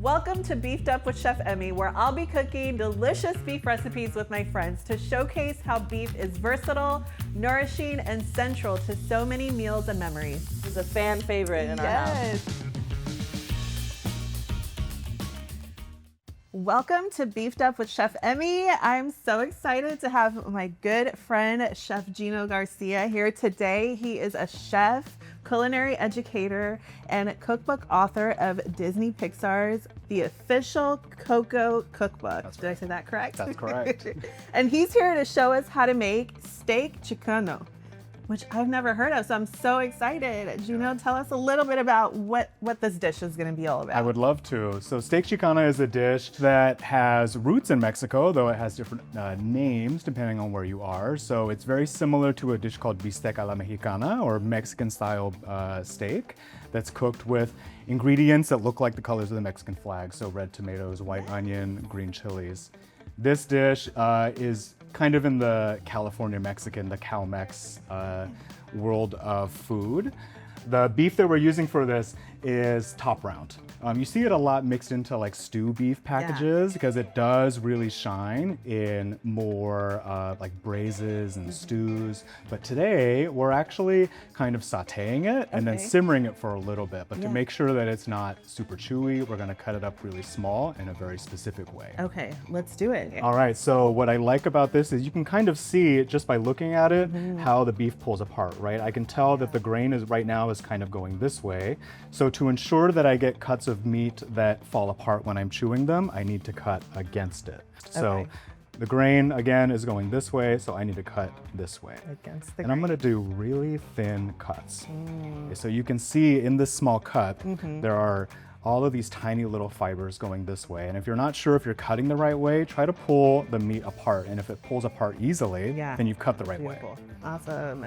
Welcome to Beefed Up with Chef Emme, where I'll be cooking delicious beef recipes with my friends to showcase how beef is versatile, nourishing, and central to so many meals and memories. It's a fan favorite in our house. Welcome to Beefed Up with Chef Emme. I'm so excited to have my good friend, Chef Gino Garcia, here today. He is a chef, culinary educator, and cookbook author of Disney Pixar's The Official Coco Cookbook. Did I say that correct? That's correct. And he's here to show us how to make Steak Chicana, which I've never heard of, so I'm so excited. Gino, tell us a little bit about what this dish is gonna be all about. I would love to. So Steak Chicana is a dish that has roots in Mexico, though it has different names depending on where you are. So it's very similar to a dish called bistec a la Mexicana, or Mexican style steak that's cooked with ingredients that look like the colors of the Mexican flag. So red tomatoes, white onion, green chilies. This dish is kind of in the California Mexican, the Cal-Mex world of food. The beef that we're using for this is top round. You see it a lot mixed into like stew beef packages because it does really shine in more like braises and stews. But today we're actually kind of sauteing it and then simmering it for a little bit. But to make sure that it's not super chewy, we're gonna cut it up really small in a very specific way. Okay, let's do it. All right, so what I like about this is you can kind of see just by looking at it how the beef pulls apart, right? I can tell that the grain is right now is kind of going this way. So to ensure that I get cuts of meat that fall apart when I'm chewing them, I need to cut against it. So the grain, again, is going this way, so I need to cut this way. Against the and I'm gonna do really thin cuts. Okay, so you can see in this small cut, there are all of these tiny little fibers going this way. And if you're not sure if you're cutting the right way, try to pull the meat apart. And if it pulls apart easily, then you've cut the right way. Awesome.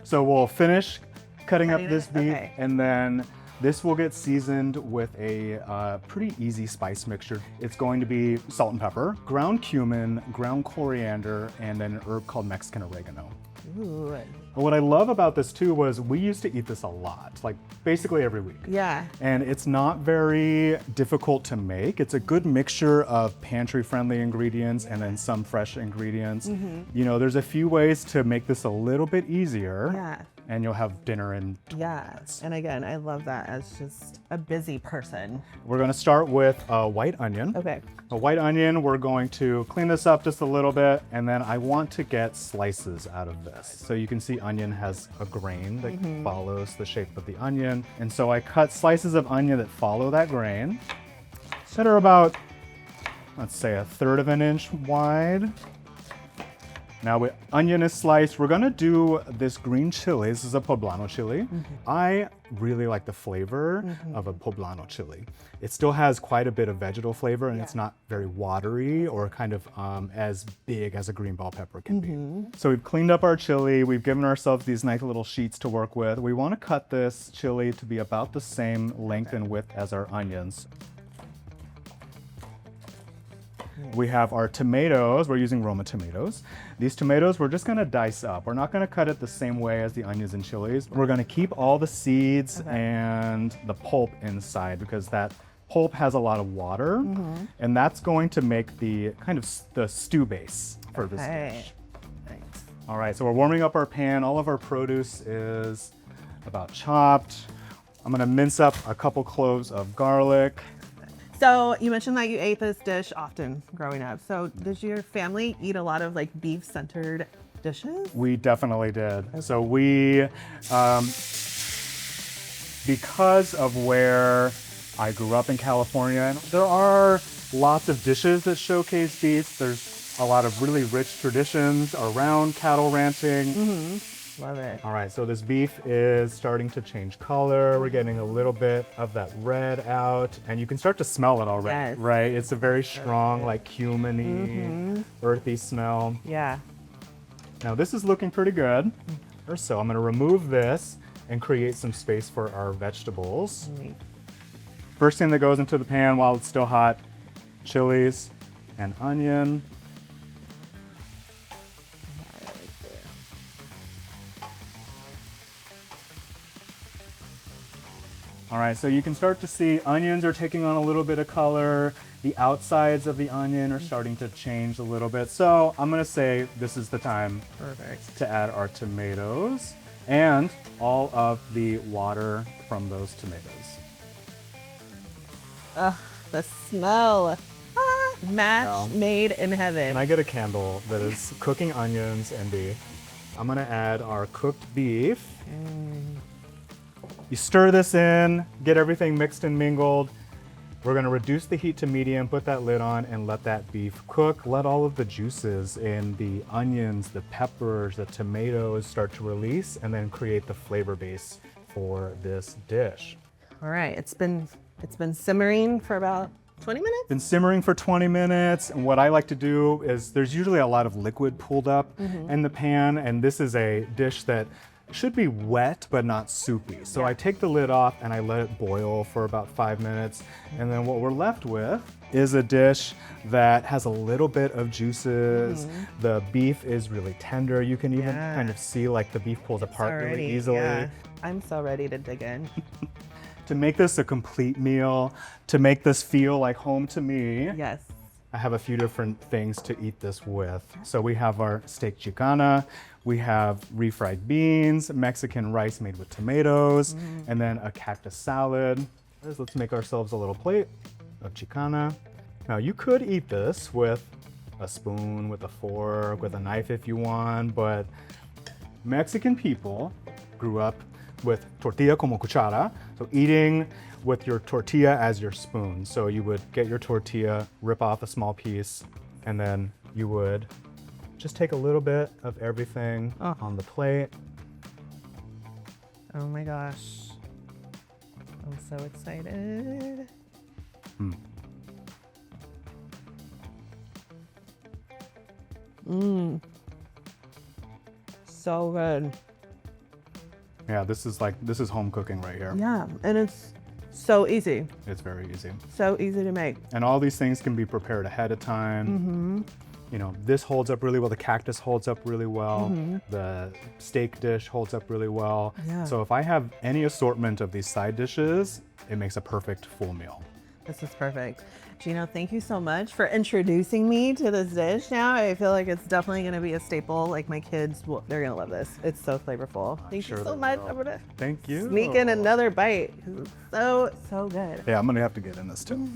So we'll finish cutting up this beef, and then this will get seasoned with a pretty easy spice mixture. It's going to be salt and pepper, ground cumin, ground coriander, and then an herb called Mexican oregano. Ooh. But what I love about this too was we used to eat this a lot, like basically every week. Yeah. And it's not very difficult to make. It's a good mixture of pantry-friendly ingredients and then some fresh ingredients. You know, there's a few ways to make this a little bit easier. Yeah. And you'll have dinner in 20 Yeah, minutes. and again, I love that as just a busy person. We're gonna start with a white onion. Okay. A white onion, we're going to clean this up just a little bit, and then I want to get slices out of this. So you can see onion has a grain that follows the shape of the onion. And so I cut slices of onion that follow that grain that are about, let's say, 1/3 of an inch wide. Now with onion is sliced, we're gonna do this green chili. This is a poblano chili. I really like the flavor of a poblano chili. It still has quite a bit of vegetal flavor and it's not very watery or kind of as big as a green bell pepper can be. So we've cleaned up our chili. We've given ourselves these nice little sheets to work with. We wanna cut this chili to be about the same length and width as our onions. We have our tomatoes. We're using Roma tomatoes. These tomatoes, we're just gonna dice up. We're not gonna cut it the same way as the onions and chilies. We're gonna keep all the seeds and the pulp inside because that pulp has a lot of water and that's going to make the kind of the stew base for this dish. Thanks. All right, so we're warming up our pan. All of our produce is about chopped. I'm gonna mince up a couple cloves of garlic. So you mentioned that you ate this dish often growing up. So did your family eat a lot of like beef-centered dishes? We definitely did. So we, because of where I grew up in California, there are lots of dishes that showcase beef. There's a lot of really rich traditions around cattle ranching. Love it. All right, so this beef is starting to change color. We're getting a little bit of that red out, and you can start to smell it already, right? It's a very strong, like cumin-y, earthy smell. Yeah. Now this is looking pretty good. So I'm gonna remove this and create some space for our vegetables. First thing that goes into the pan while it's still hot, chilies and onion. All right, so you can start to see onions are taking on a little bit of color. The outsides of the onion are starting to change a little bit. So I'm gonna say this is the time to add our tomatoes and all of the water from those tomatoes. Ugh, the smell. Match made in heaven. Can I get a candle that is cooking onions and beef? I'm gonna add our cooked beef. You stir this in, get everything mixed and mingled. We're gonna reduce the heat to medium, put that lid on, and let that beef cook. Let all of the juices in the onions, the peppers, the tomatoes start to release and then create the flavor base for this dish. All right, it's been simmering for about 20 minutes? Been simmering for 20 minutes, and what I like to do is there's usually a lot of liquid pulled up in the pan, and this is a dish that should be wet but not soupy. So I take the lid off and I let it boil for about 5 minutes, and then what we're left with is a dish that has a little bit of juices. The beef is really tender. You can even kind of see like the beef pulls apart really easily. Yeah. I'm so ready to dig in. To make this a complete meal, to make this feel like home to me, Yes. I have a few different things to eat this with. So we have our steak chicana, we have refried beans, Mexican rice made with tomatoes, and then a cactus salad. Let's make ourselves a little plate of chicana. Now you could eat this with a spoon, with a fork, with a knife if you want, but Mexican people grew up with tortilla como cuchara, so eating with your tortilla as your spoon. So you would get your tortilla, rip off a small piece, and then you would just take a little bit of everything on the plate. Oh my gosh. I'm so excited. So good. Yeah, this is home cooking right here. Yeah, and it's so easy. It's very easy. So easy to make. And all these things can be prepared ahead of time. You know, this holds up really well. The cactus holds up really well. The steak dish holds up really well. Yeah. So if I have any assortment of these side dishes, it makes a perfect full meal. This is perfect. Gino, thank you so much for introducing me to this dish now. I feel like it's definitely going to be a staple. Like my kids, they're going to love this. It's so flavorful. Thank you so much. I'm going to Thank you. sneak in another bite. It's so good. Yeah, I'm gonna have to get in this too.